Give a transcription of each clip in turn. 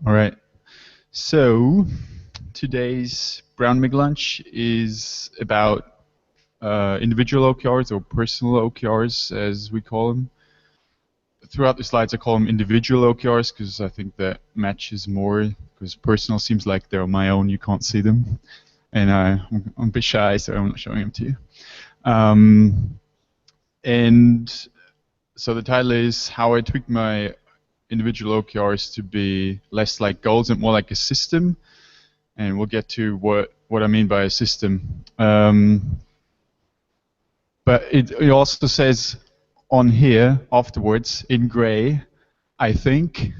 All right. So today's Brown McLunch is about individual OKRs or personal OKRs, as we call them. Throughout the slides, I call them individual OKRs because I think that matches more. Because personal seems like they're on my own; you can't see them, and I'm a bit shy, so I'm not showing them to you. Um, and so the title is how I tweak my individual OKRs to be less like goals and more like a system. And we'll get to what I mean by a system. But it also says on here afterwards in gray, I think.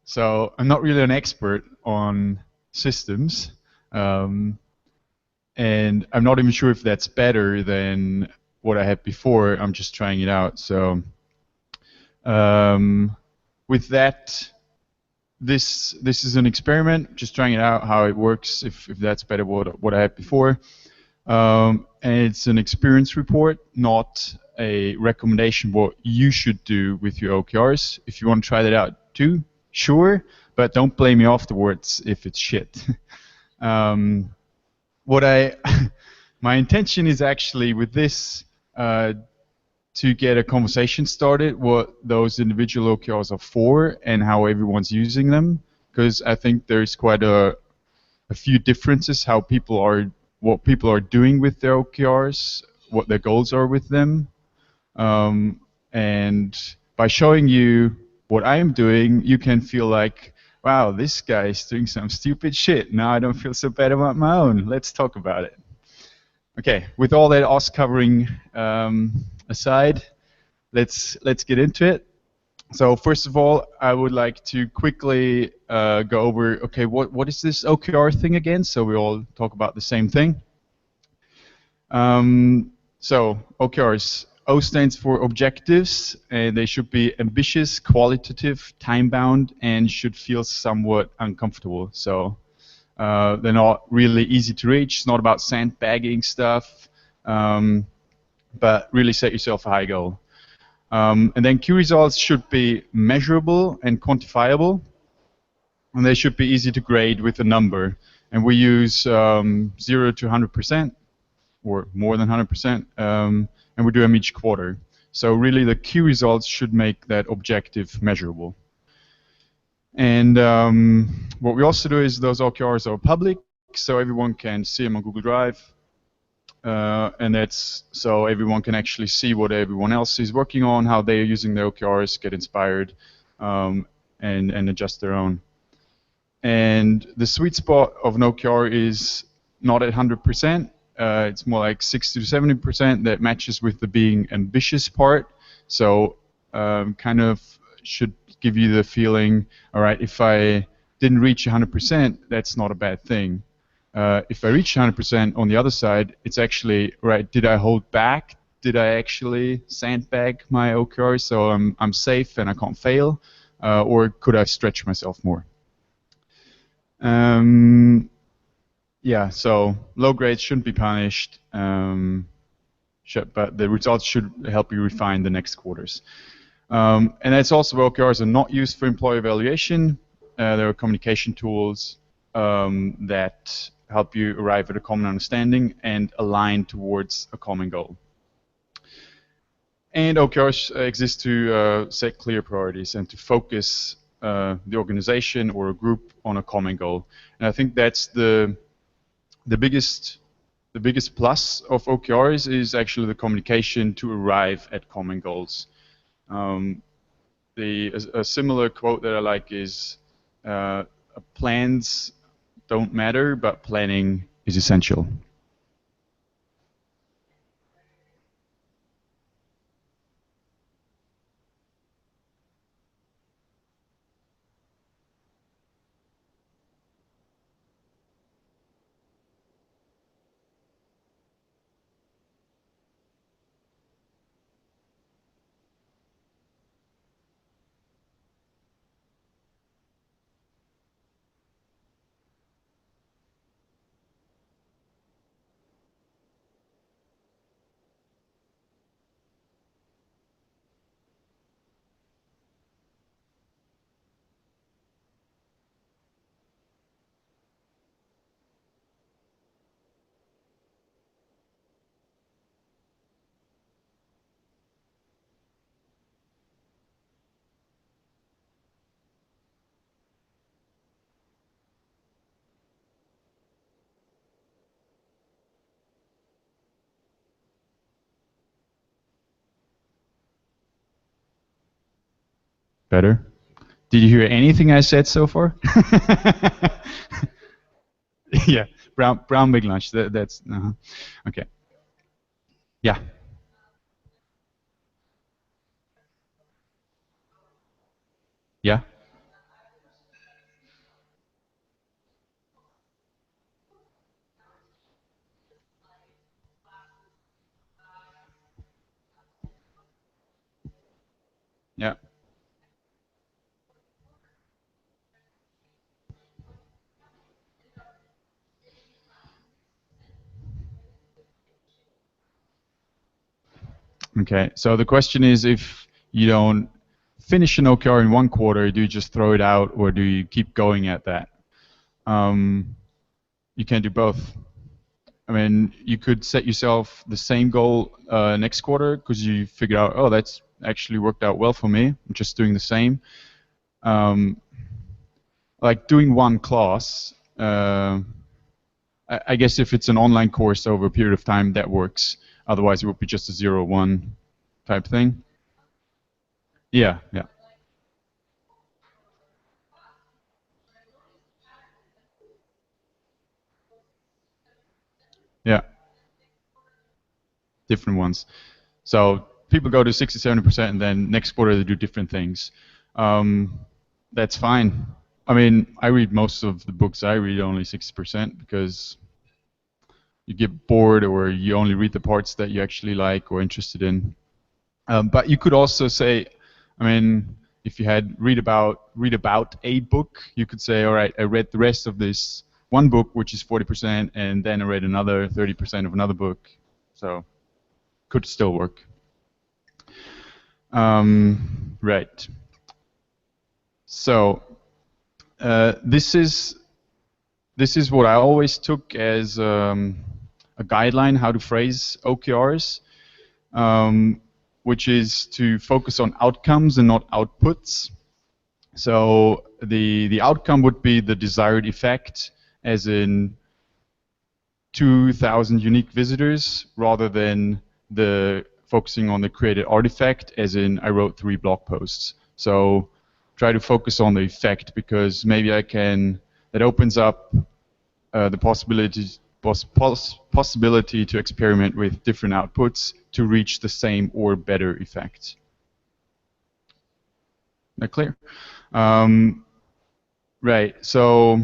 So I'm not really an expert on systems. Um, and I'm not even sure if that's better than what I had before. I'm just trying it out. So with that, this is an experiment, just trying it out how it works. If that's better what I had before. And it's an experience report, not a recommendation what you should do with your OKRs. If you want to try that out too, sure, but don't blame me afterwards if it's shit. What I, my intention is actually with this to get a conversation started, what those individual OKRs are for and how everyone's using them, because I think there's quite a few differences how people are what people are doing with their OKRs, what their goals are with them, and by showing you what I am doing, you can feel like, wow, this guy is doing some stupid shit. Now I don't feel so bad about my own. Let's talk about it. Okay, with all that us covering aside, let's get into it. So first of all, I would like to quickly go over, okay, what is this OKR thing again? So we all talk about the same thing. So OKRs, O stands for objectives, and they should be ambitious, qualitative, time-bound, and should feel somewhat uncomfortable. So they're not really easy to reach. It's not about sandbagging stuff, but really set yourself a high goal. And then key results should be measurable and quantifiable, and they should be easy to grade with a number. And we use 0 to 100%, or more than 100%, and we do them each quarter. So really the key results should make that objective measurable. And what we also do is those OKRs are public, so everyone can see them on Google Drive. And that's so everyone can actually see what everyone else is working on, how they're using their OKRs, get inspired, and adjust their own. And the sweet spot of an OKR is not at 100%. It's more like 60 to 70% that matches with the being ambitious part. So kind of should give you the feeling, all right, if I didn't reach 100%, that's not a bad thing. If I reach 100% on the other side, it's actually, right, did I hold back? Did I actually sandbag my OKR so I'm safe and I can't fail? Or could I stretch myself more? Yeah, so low grades shouldn't be punished, but the results should help you refine the next quarters. And that's also OKRs are not used for employee evaluation. There are communication tools that help you arrive at a common understanding and align towards a common goal. And OKRs exist to set clear priorities and to focus the organization or a group on a common goal. And I think that's the biggest plus of OKRs is actually the communication to arrive at common goals. A similar quote that I like is, plans don't matter, but planning is essential. Better. Did you hear anything I said so far? Yeah, brown big lunch. That's okay. Yeah, yeah, yeah. Okay. So the question is, if you don't finish an OKR in one quarter, do you just throw it out, or do you keep going at that? You can do both. I mean, you could set yourself the same goal next quarter because you figure out, oh, that's actually worked out well for me. I'm just doing the same. Um, like doing one class. I guess if it's an online course over a period of time, that works. Otherwise, it would be just a 0-1 type thing. Yeah, yeah, yeah. Different ones. So people go to 60, 70%, and then next quarter they do different things. Um, that's fine. I mean, I read most of the books I read only 60% because you get bored or you only read the parts that you actually like or interested in. But you could also say, I mean, if you had read about a book, you could say, all right, I read the rest of this one book, which is 40%, and then I read another 30% of another book. So could still work. Right. So this is what I always took as a guideline how to phrase OKRs, which is to focus on outcomes and not outputs. So the outcome would be the desired effect, as in 2,000 unique visitors, rather than the focusing on the created artifact, as in I wrote 3 blog posts. So try to focus on the effect, because maybe I can, that opens up the possibility to experiment with different outputs to reach the same or better effect. That clear? Right. So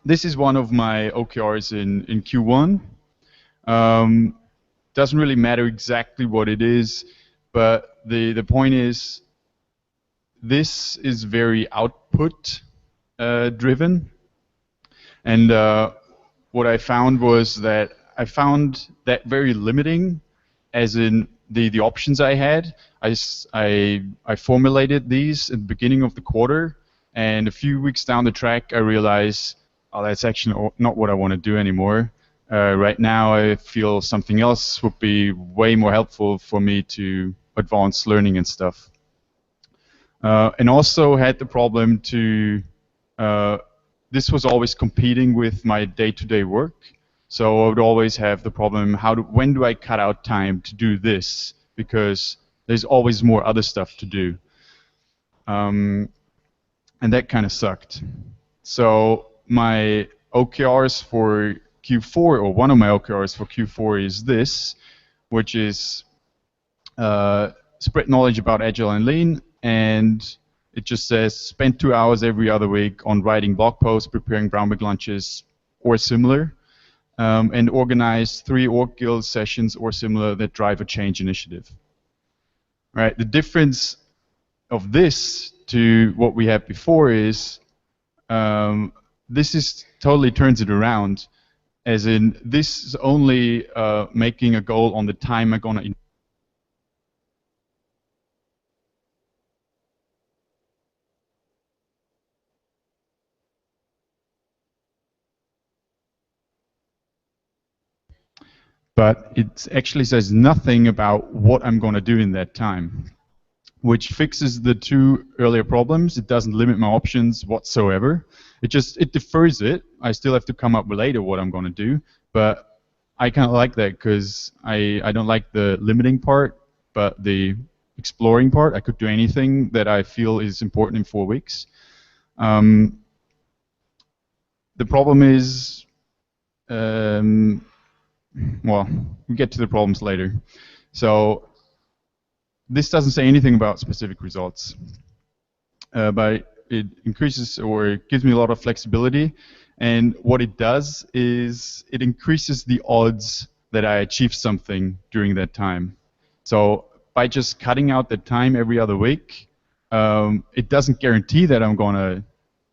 this is one of my OKRs in Q1. Doesn't really matter exactly what it is, but the point is, this is very output driven. And what I found was that I found that very limiting, as in the options I had. I formulated these at the beginning of the quarter, and a few weeks down the track, I realized, oh, that's actually not what I want to do anymore. Right now, I feel something else would be way more helpful for me to advance learning and stuff. And also had the problem to, this was always competing with my day-to-day work. So I would always have the problem, when do I cut out time to do this? Because there's always more other stuff to do. And that kind of sucked. So my OKRs for Q4, or one of my OKRs for Q4 is this, which is spread knowledge about Agile and Lean, and it just says spend 2 hours every other week on writing blog posts, preparing brown bag lunches, or similar, and organize 3 org guild sessions or similar that drive a change initiative. All right. The difference of this to what we had before is this is totally turns it around, as in this is only making a goal on the time I'm gonna. But it actually says nothing about what I'm going to do in that time, which fixes the 2 earlier problems. It doesn't limit my options whatsoever. It defers it. I still have to come up with later what I'm going to do, but I kind of like that, because I don't like the limiting part, but the exploring part. I could do anything that I feel is important in 4 weeks. Um, the problem is, um, well, we get to the problems later. So this doesn't say anything about specific results, but it increases or it gives me a lot of flexibility. And what it does is it increases the odds that I achieve something during that time. So by just cutting out the time every other week, it doesn't guarantee that I'm going to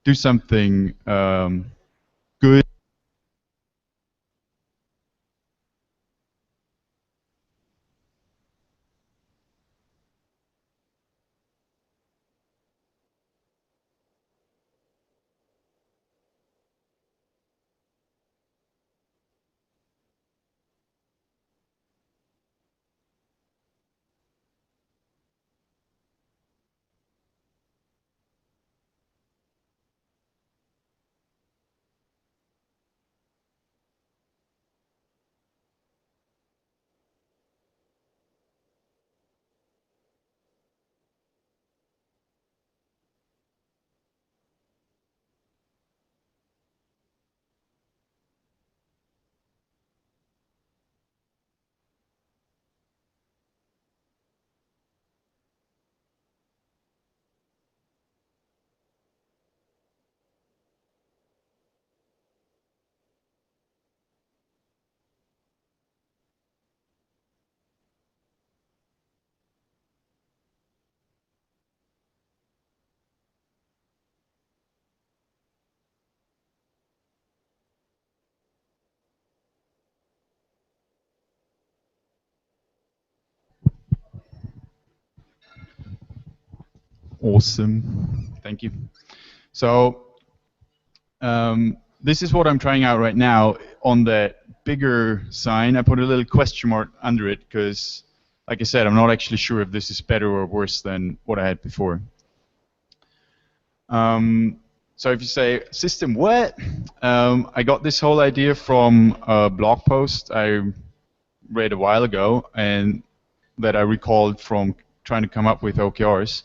do something good. Awesome. Thank you. So this is what I'm trying out right now. On that bigger sign, I put a little question mark under it because, like I said, I'm not actually sure if this is better or worse than what I had before. So if you say system what, I got this whole idea from a blog post I read a while ago and that I recalled from trying to come up with OKRs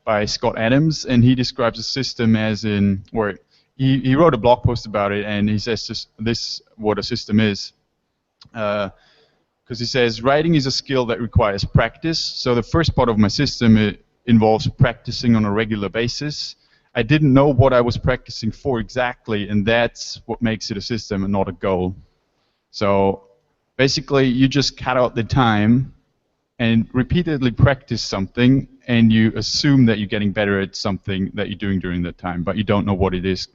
by Scott Adams, and he describes a system as in, or he wrote a blog post about it, and he says this what a system is. Because he says writing is a skill that requires practice. So the first part of my system involves practicing on a regular basis. I didn't know what I was practicing for exactly, and that's what makes it a system and not a goal. So basically, you just cut out the time and repeatedly practice something, and you assume that you're getting better at something that you're doing during that time, but you don't know what it is.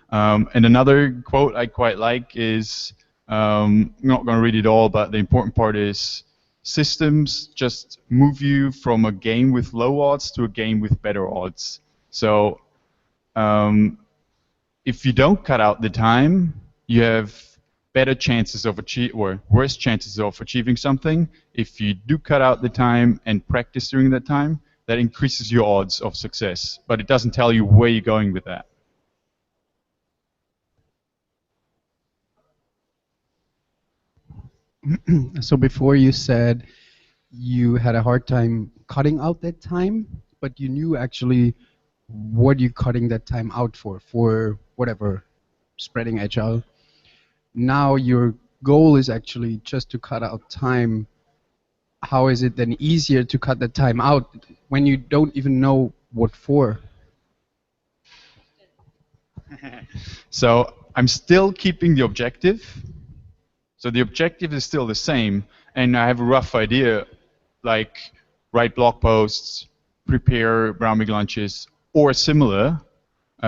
And another quote I quite like is, I'm not going to read it all, but the important part is, systems just move you from a game with low odds to a game with better odds. So if you don't cut out the time, you have better chances of or worse chances of achieving something. If you do cut out the time and practice during that time, that increases your odds of success. But it doesn't tell you where you're going with that. So before you said you had a hard time cutting out that time, but you knew actually what you're cutting that time out for whatever, spreading agile. Now your goal is actually just to cut out time. How is it then easier to cut the time out when you don't even know what for? So I'm still keeping the objective. So the objective is still the same, and I have a rough idea, like write blog posts, prepare brown bag lunches, or similar.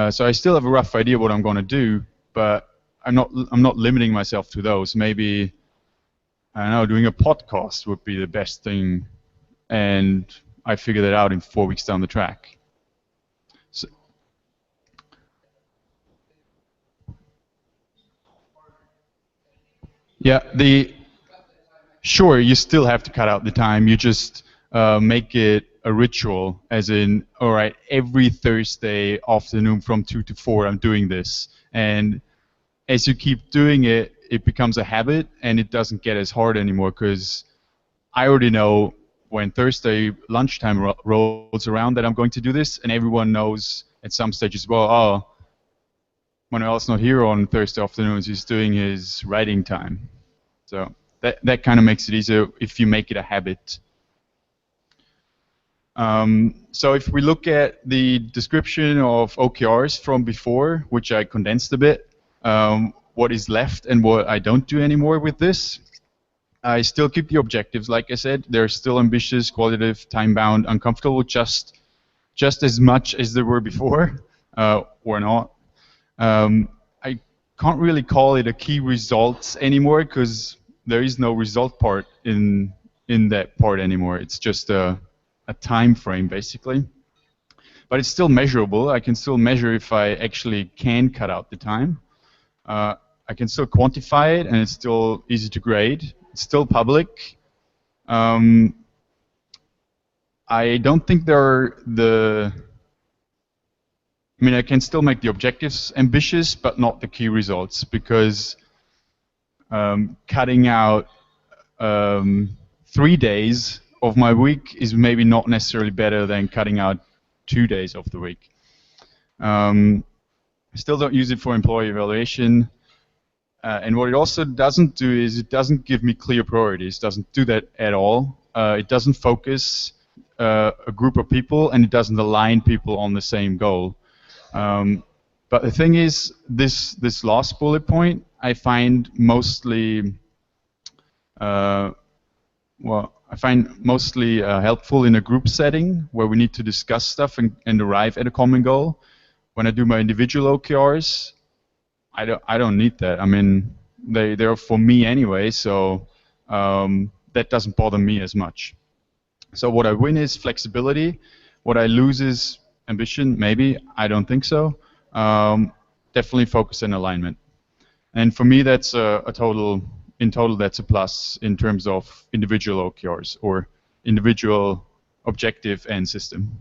So I still have a rough idea what I'm going to do, but I'm not limiting myself to those. Maybe, I don't know, doing a podcast would be the best thing, and I figure that out in 4 weeks down the track. So, yeah, sure, you still have to cut out the time. You just make it a ritual, as in, all right, every Thursday afternoon from 2 to 4, I'm doing this. And as you keep doing it, it becomes a habit, and it doesn't get as hard anymore because I already know when Thursday lunchtime rolls around that I'm going to do this, and everyone knows at some stage as well, oh, Manuel's not here on Thursday afternoons, he's doing his writing time. So that kind of makes it easier if you make it a habit. So if we look at the description of OKRs from before, which I condensed a bit, what is left and what I don't do anymore with this, I still keep the objectives, like I said. They're still ambitious, qualitative, time-bound, uncomfortable, just as much as they were before, or not. I can't really call it a key results anymore because there is no result part in that part anymore. It's just a time frame basically. But it's still measurable. I can still measure if I actually can cut out the time. I can still quantify it, and it's still easy to grade. It's still public. I don't think there are I mean, I can still make the objectives ambitious, but not the key results, because cutting out 3 days of my week is maybe not necessarily better than cutting out 2 days of the week. I still don't use it for employee evaluation. And what it also doesn't do is it doesn't give me clear priorities. It doesn't do that at all. It doesn't focus a group of people, and it doesn't align people on the same goal. But the thing is, this last bullet point I find mostly helpful in a group setting where we need to discuss stuff and arrive at a common goal. When I do my individual OKRs, I don't need that. I mean, they're for me anyway, so that doesn't bother me as much. So what I win is flexibility. What I lose is ambition, maybe. I don't think so. Definitely focus and alignment. And for me, that's in total, that's a plus in terms of individual OKRs or individual objective and system.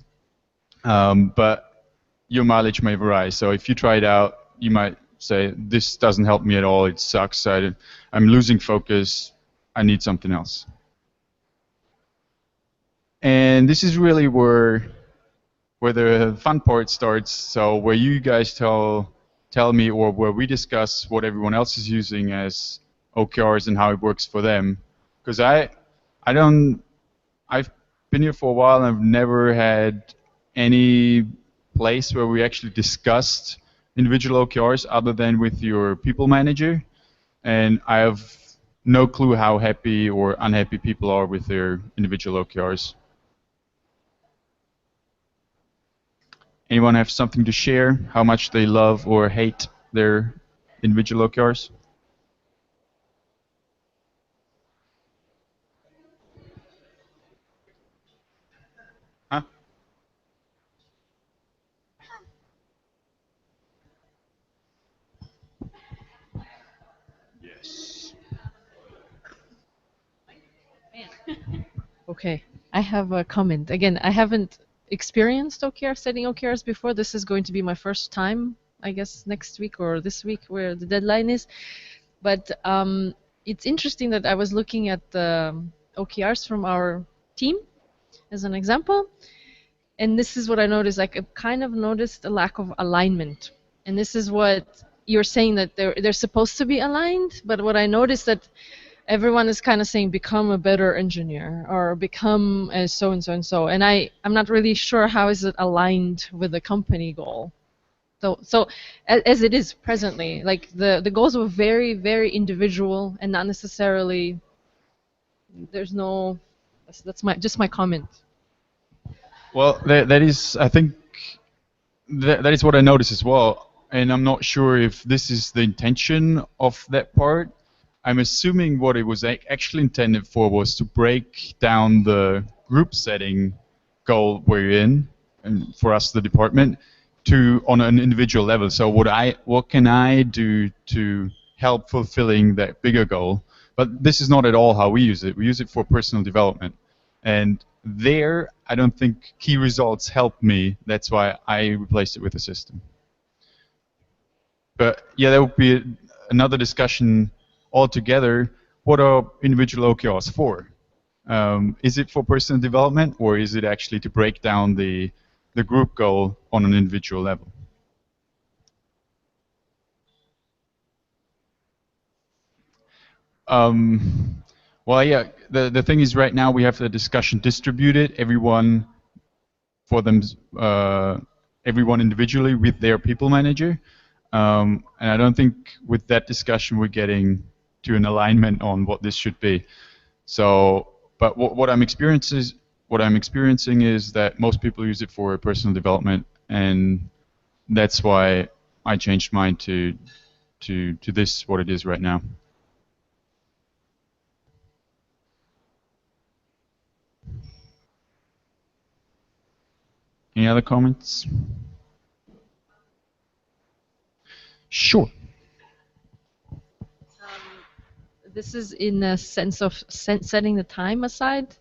But your mileage may vary. So if you try it out, you might say, this doesn't help me at all, it sucks, I'm losing focus, I need something else. And this is really where the fun part starts. So where you guys tell me, or where we discuss what everyone else is using as OKRs and how it works for them. Because I've been here for a while and I've never had any place where we actually discussed individual OKRs other than with your people manager. And I have no clue how happy or unhappy people are with their individual OKRs. Anyone have something to share? How much they love or hate their individual OKRs? Huh? Yes. Okay, I have a comment. Again, I haven't experienced OKR, setting OKRs before. This is going to be my first time, I guess, next week or this week where the deadline is. But it's interesting that I was looking at the OKRs from our team as an example. And this is what I noticed. Like, I kind of noticed a lack of alignment. And this is what you're saying, that they're supposed to be aligned. But what I noticed that everyone is kind of saying become a better engineer or become a so and so and so, and I'm not really sure how is it aligned with the company goal. So as it is presently, like the goals were very, very individual and not necessarily, there's no, that's my comment. Well, that is, I think, that is what I noticed as well. And I'm not sure if this is the intention of that part. I'm assuming what it was actually intended for was to break down the group setting goal we're in, and for us, the department, to on an individual level. So what can I do to help fulfilling that bigger goal? But this is not at all how we use it. We use it for personal development. And there, I don't think key results help me. That's why I replaced it with a system. But yeah, that would be another discussion altogether. What are individual OKRs for? Is it for personal development, or is it actually to break down the group goal on an individual level? Well, yeah, the thing is right now we have the discussion distributed, everyone for them, everyone individually with their people manager. And I don't think with that discussion we're getting to an alignment on what this should be. So, but what I'm experiencing is that most people use it for personal development, and that's why I changed mine to this what it is right now. Any other comments? Sure. This is in a sense of setting the time aside.